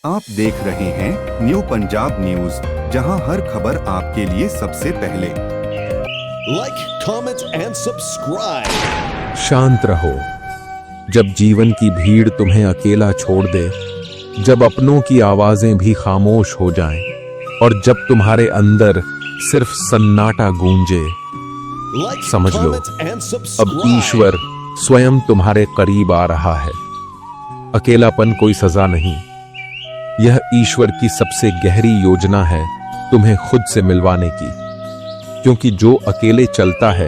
आप देख रहे हैं न्यू पंजाब न्यूज, जहां हर खबर आपके लिए सबसे पहले। Like, comment and subscribe. शांत रहो जब जीवन की भीड़ तुम्हें अकेला छोड़ दे, जब अपनों की आवाजें भी खामोश हो जाएं, और जब तुम्हारे अंदर सिर्फ सन्नाटा गूंजे। Like, समझ लो, comment and अब subscribe. ईश्वर स्वयं तुम्हारे करीब आ रहा है। अकेलापन कोई सजा नहीं, यह ईश्वर की सबसे गहरी योजना है तुम्हें खुद से मिलवाने की। क्योंकि जो अकेले चलता है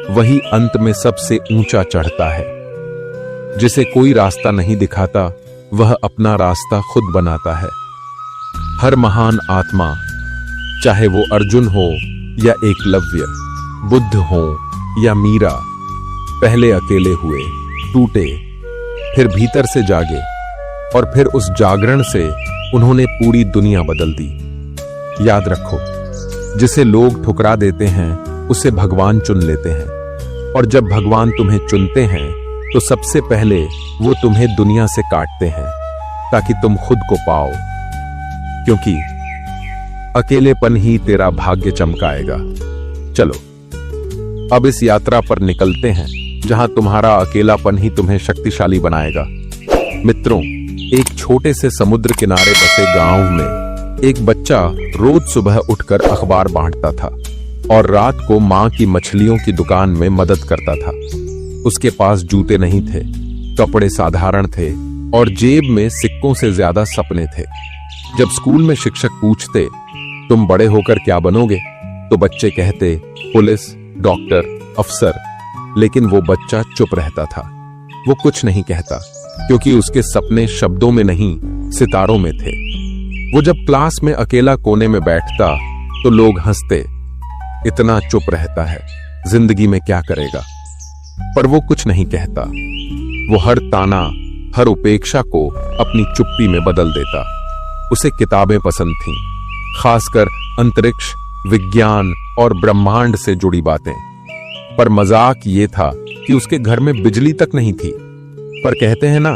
वही अंत में सबसे ऊंचा चढ़ता है। जिसे कोई रास्ता नहीं दिखाता वह अपना रास्ता खुद बनाता है। हर महान आत्मा, चाहे वो अर्जुन हो या एकलव्य, बुद्ध हो या मीरा, पहले अकेले हुए, टूटे, फिर भीतर से जागे, और फिर उस जागरण से उन्होंने पूरी दुनिया बदल दी। याद रखो, जिसे लोग ठुकरा देते हैं उसे भगवान चुन लेते हैं, और जब भगवान तुम्हें चुनते हैं तो सबसे पहले वो तुम्हें दुनिया से काटते हैं ताकि तुम खुद को पाओ। क्योंकि अकेलेपन ही तेरा भाग्य चमकाएगा। चलो अब इस यात्रा पर निकलते हैं जहां तुम्हारा अकेलापन ही तुम्हें शक्तिशाली बनाएगा। मित्रों, एक छोटे से समुद्र किनारे बसे गांव में एक बच्चा रोज सुबह उठकर अखबार बांटता था और रात को मां की मछलियों की दुकान में मदद करता था। उसके पास जूते नहीं थे, कपड़े साधारण थे, और जेब में सिक्कों से ज्यादा सपने थे। जब स्कूल में शिक्षक पूछते, तुम बड़े होकर क्या बनोगे, तो बच्चे कहते, पुलिस, डॉक्टर, अफसर। लेकिन वो बच्चा चुप रहता था। वो कुछ नहीं कहता, क्योंकि उसके सपने शब्दों में नहीं, सितारों में थे। वो जब क्लास में अकेला कोने में बैठता तो लोग हंसते, इतना चुप रहता है, जिंदगी में क्या करेगा। पर वो कुछ नहीं कहता। वो हर ताना, हर उपेक्षा को अपनी चुप्पी में बदल देता। उसे किताबें पसंद थीं, खासकर अंतरिक्ष, विज्ञान और ब्रह्मांड से जुड़ी बातें। पर मजाक ये था कि उसके घर में बिजली तक नहीं थी। पर कहते हैं ना,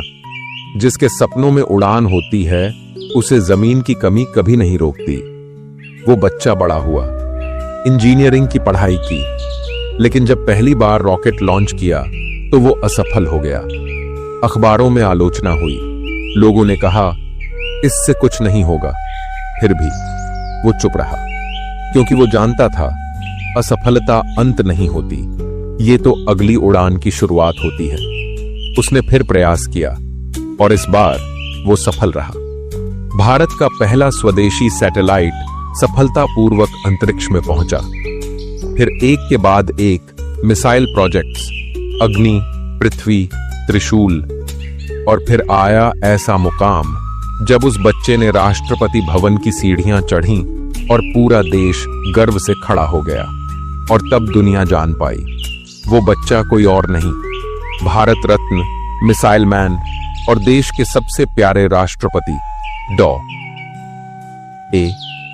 जिसके सपनों में उड़ान होती है उसे जमीन की कमी कभी नहीं रोकती। वो बच्चा बड़ा हुआ, इंजीनियरिंग की पढ़ाई की, लेकिन जब पहली बार रॉकेट लॉन्च किया तो वो असफल हो गया। अखबारों में आलोचना हुई, लोगों ने कहा इससे कुछ नहीं होगा। फिर भी वो चुप रहा, क्योंकि वो जानता था असफलता अंत नहीं होती, ये तो अगली उड़ान की शुरुआत होती है। उसने फिर प्रयास किया और इस बार वो सफल रहा। भारत का पहला स्वदेशी सैटेलाइट सफलतापूर्वक अंतरिक्ष में पहुंचा। फिर एक के बाद एक मिसाइल प्रोजेक्ट्स, अग्नि, पृथ्वी, त्रिशूल, और फिर आया ऐसा मुकाम जब उस बच्चे ने राष्ट्रपति भवन की सीढ़ियां चढ़ी और पूरा देश गर्व से खड़ा हो गया। और तब दुनिया जान पाई, वो बच्चा कोई और नहीं, भारत रत्न, मिसाइल मैन और देश के सबसे प्यारे राष्ट्रपति डॉ.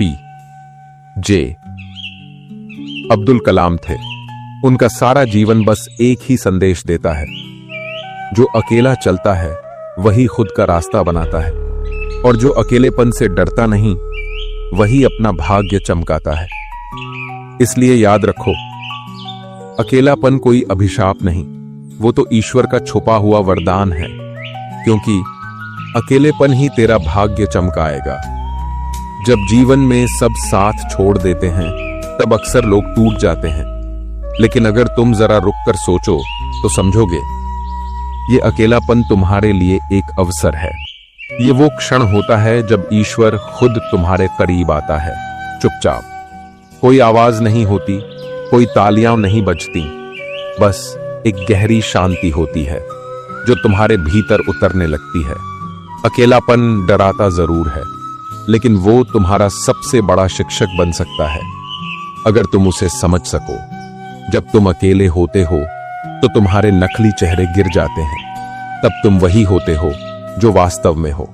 ए.पी.जे. अब्दुल कलाम थे। उनका सारा जीवन बस एक ही संदेश देता है, जो अकेला चलता है वही खुद का रास्ता बनाता है, और जो अकेलेपन से डरता नहीं वही अपना भाग्य चमकाता है। इसलिए याद रखो, अकेलापन कोई अभिशाप नहीं, वो तो ईश्वर का छुपा हुआ वरदान है। क्योंकि अकेलेपन ही तेरा भाग्य चमकाएगा। जब जीवन में सब साथ छोड़ देते हैं तब अक्सर लोग टूट जाते हैं, लेकिन अगर तुम जरा रुककर सोचो तो समझोगे ये अकेलापन तुम्हारे लिए एक अवसर है। ये वो क्षण होता है जब ईश्वर खुद तुम्हारे करीब आता है, चुपचाप। कोई आवाज नहीं होती, कोई तालियां नहीं बजती, बस एक गहरी शांति होती है जो तुम्हारे भीतर उतरने लगती है। अकेलापन डराता जरूर है, लेकिन वो तुम्हारा सबसे बड़ा शिक्षक बन सकता है अगर तुम उसे समझ सको। जब तुम अकेले होते हो तो तुम्हारे नकली चेहरे गिर जाते हैं, तब तुम वही होते हो जो वास्तव में हो,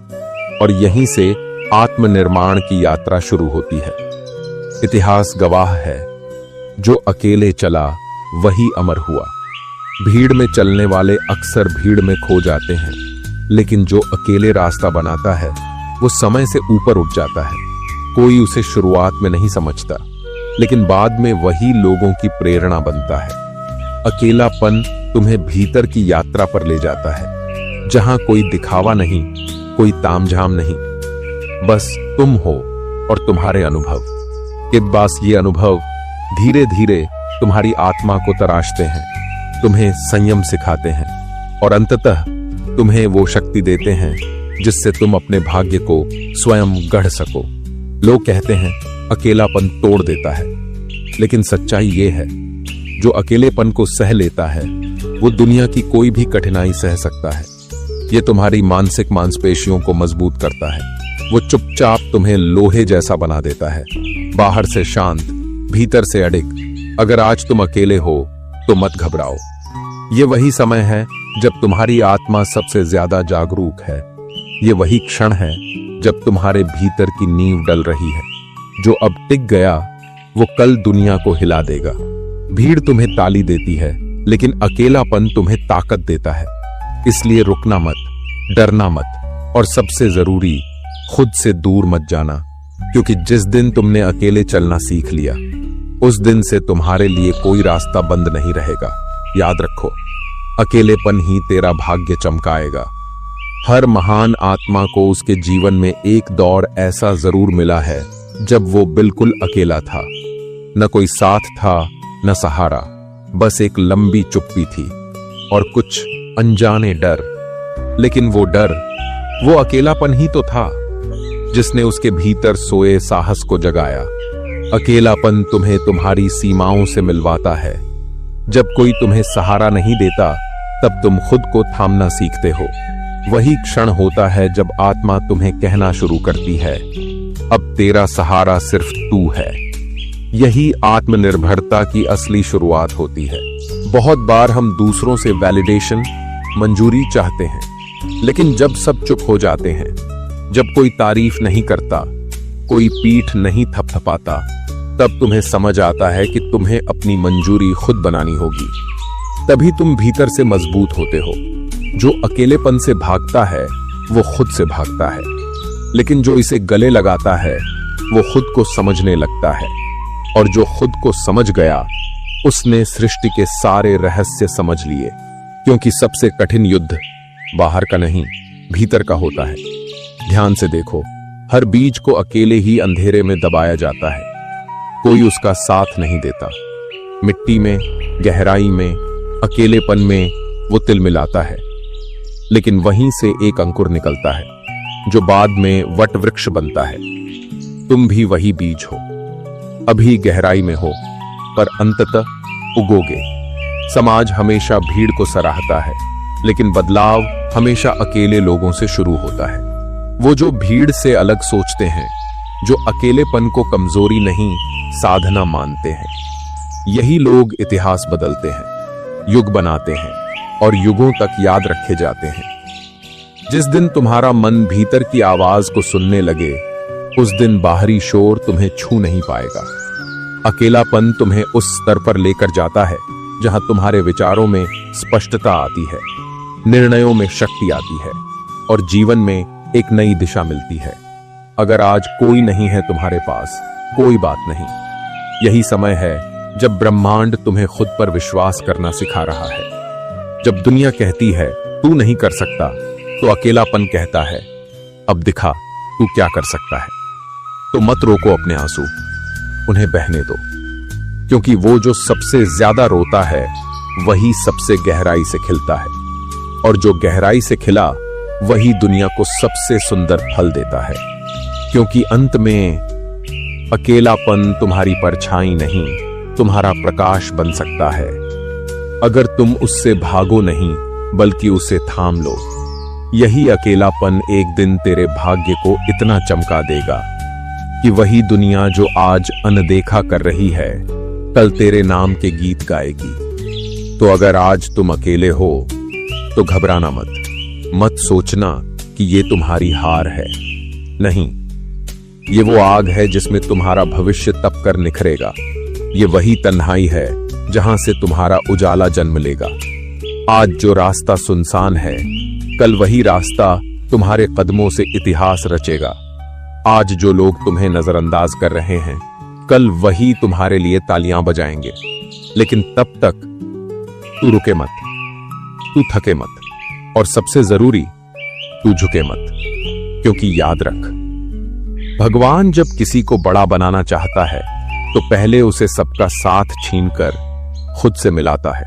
और यहीं से आत्मनिर्माण की यात्रा शुरू होती है। इतिहास गवाह है, जो अकेले चला वही अमर हुआ। भीड़ में चलने वाले अक्सर भीड़ में खो जाते हैं, लेकिन जो अकेले रास्ता बनाता है वो समय से ऊपर उठ जाता है। कोई उसे शुरुआत में नहीं समझता, लेकिन बाद में वही लोगों की प्रेरणा बनता है। अकेलापन तुम्हें भीतर की यात्रा पर ले जाता है, जहां कोई दिखावा नहीं, कोई तामझाम नहीं, बस तुम हो और तुम्हारे अनुभव। बस ये अनुभव धीरे धीरे तुम्हारी आत्मा को तराशते हैं, तुम्हें संयम सिखाते हैं और अंततः तुम्हें वो शक्ति देते हैं जिससे तुम अपने भाग्य को स्वयं गढ़ सको। लोग कहते हैं अकेलापन तोड़ देता है, लेकिन सच्चाई ये है, जो अकेलेपन को सह लेता है वो दुनिया की कोई भी कठिनाई सह सकता है। ये तुम्हारी मानसिक मांसपेशियों को मजबूत करता है, वो चुपचाप तुम्हें लोहे जैसा बना देता है, बाहर से शांत, भीतर से अडिग। अगर आज तुम अकेले हो तो मत घबराओ, ये वही समय है जब तुम्हारी आत्मा सबसे ज्यादा जागरूक है। ये वही क्षण है जब तुम्हारे भीतर की नींव डल रही है। जो अब टिक गया वो कल दुनिया को हिला देगा। भीड़ तुम्हें ताली देती है, लेकिन अकेलापन तुम्हें ताकत देता है। इसलिए रुकना मत, डरना मत और सबसे जरूरी, खुद से दूर मत जाना, क्योंकि जिस दिन तुमने अकेले चलना सीख लिया उस दिन से तुम्हारे लिए कोई रास्ता बंद नहीं रहेगा। याद रखो, अकेलेपन ही तेरा भाग्य चमकाएगा। हर महान आत्मा को उसके जीवन में एक दौर ऐसा जरूर मिला है जब वो बिल्कुल अकेला था। न कोई साथ था, न सहारा, बस एक लंबी चुप्पी थी और कुछ अनजाने डर। लेकिन वो डर, वो अकेलापन ही तो था जिसने उसके भीतर सोए साहस को जगाया। अकेलापन तुम्हें तुम्हारी सीमाओं से मिलवाता है। जब कोई तुम्हें सहारा नहीं देता तब तुम खुद को थामना सीखते हो। वही क्षण होता है जब आत्मा तुम्हें कहना शुरू करती है, अब तेरा सहारा सिर्फ तू है। यही आत्मनिर्भरता की असली शुरुआत होती है। बहुत बार हम दूसरों से वैलिडेशन, मंजूरी चाहते हैं, लेकिन जब सब चुप हो जाते हैं, जब कोई तारीफ नहीं करता, कोई पीठ नहीं थपथपाता, तब तुम्हें समझ आता है कि तुम्हें अपनी मंजूरी खुद बनानी होगी। तभी तुम भीतर से मजबूत होते हो। जो अकेलेपन से भागता है वो खुद से भागता है, लेकिन जो इसे गले लगाता है वो खुद को समझने लगता है। और जो खुद को समझ गया उसने सृष्टि के सारे रहस्य समझ लिए, क्योंकि सबसे कठिन युद्ध बाहर का नहीं, भीतर का होता है। ध्यान से देखो, हर बीज को अकेले ही अंधेरे में दबाया जाता है। कोई उसका साथ नहीं देता। मिट्टी में, गहराई में, अकेलेपन में वो तिल मिलाता है, लेकिन वहीं से एक अंकुर निकलता है जो बाद में वट वृक्ष बनता है। तुम भी वही बीज हो। अभी गहराई में हो, पर अंततः उगोगे। समाज हमेशा भीड़ को सराहता है, लेकिन बदलाव हमेशा अकेले लोगों से शुरू होता है। वो जो भीड़ से अलग सोचते हैं, जो अकेलेपन को कमजोरी नहीं साधना मानते हैं, यही लोग इतिहास बदलते हैं, युग बनाते हैं और युगों तक याद रखे जाते हैं। जिस दिन तुम्हारा मन भीतर की आवाज को सुनने लगे, उस दिन बाहरी शोर तुम्हें छू नहीं पाएगा। अकेलापन तुम्हें उस स्तर पर लेकर जाता है जहां तुम्हारे विचारों में स्पष्टता आती है, निर्णयों में शक्ति आती है और जीवन में एक नई दिशा मिलती है। अगर आज कोई नहीं है तुम्हारे पास, कोई बात नहीं। यही समय है जब ब्रह्मांड तुम्हें खुद पर विश्वास करना सिखा रहा है। जब दुनिया कहती है तू नहीं कर सकता, तो अकेलापन कहता है अब दिखा तू क्या कर सकता है। तो मत रोको अपने आंसू, उन्हें बहने दो, क्योंकि वो जो सबसे ज्यादा रोता है वही सबसे गहराई से खिलता है, और जो गहराई से खिला वही दुनिया को सबसे सुंदर फल देता है। क्योंकि अंत में अकेलापन तुम्हारी परछाई नहीं, तुम्हारा प्रकाश बन सकता है, अगर तुम उससे भागो नहीं बल्कि उसे थाम लो। यही अकेलापन एक दिन तेरे भाग्य को इतना चमका देगा कि वही दुनिया जो आज अनदेखा कर रही है, कल तेरे नाम के गीत गाएगी। तो अगर आज तुम अकेले हो तो घबराना मत सोचना कि ये तुम्हारी हार है। नहीं, ये वो आग है जिसमें तुम्हारा भविष्य तप कर निखरेगा। ये वही तन्हाई है जहां से तुम्हारा उजाला जन्म लेगा। आज जो रास्ता सुनसान है, कल वही रास्ता तुम्हारे कदमों से इतिहास रचेगा। आज जो लोग तुम्हें नजरअंदाज कर रहे हैं, कल वही तुम्हारे लिए तालियां बजाएंगे। लेकिन तब तक तू रुके मत, तू थके मत, और सबसे जरूरी तू झुके मत। क्योंकि याद रख, भगवान जब किसी को बड़ा बनाना चाहता है तो पहले उसे सबका साथ छीनकर खुद से मिलाता है।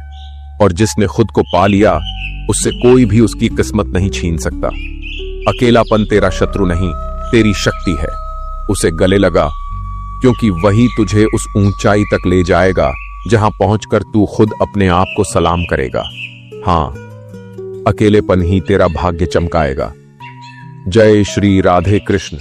और जिसने खुद को पा लिया, उससे कोई भी उसकी किस्मत नहीं छीन सकता। अकेलापन तेरा शत्रु नहीं, तेरी शक्ति है। उसे गले लगा, क्योंकि वही तुझे उस ऊंचाई तक ले जाएगा जहां पहुंचकर तू खुद अपने आप को सलाम करेगा। हां, अकेलेपन ही तेरा भाग्य चमकाएगा। जय श्री राधे कृष्ण।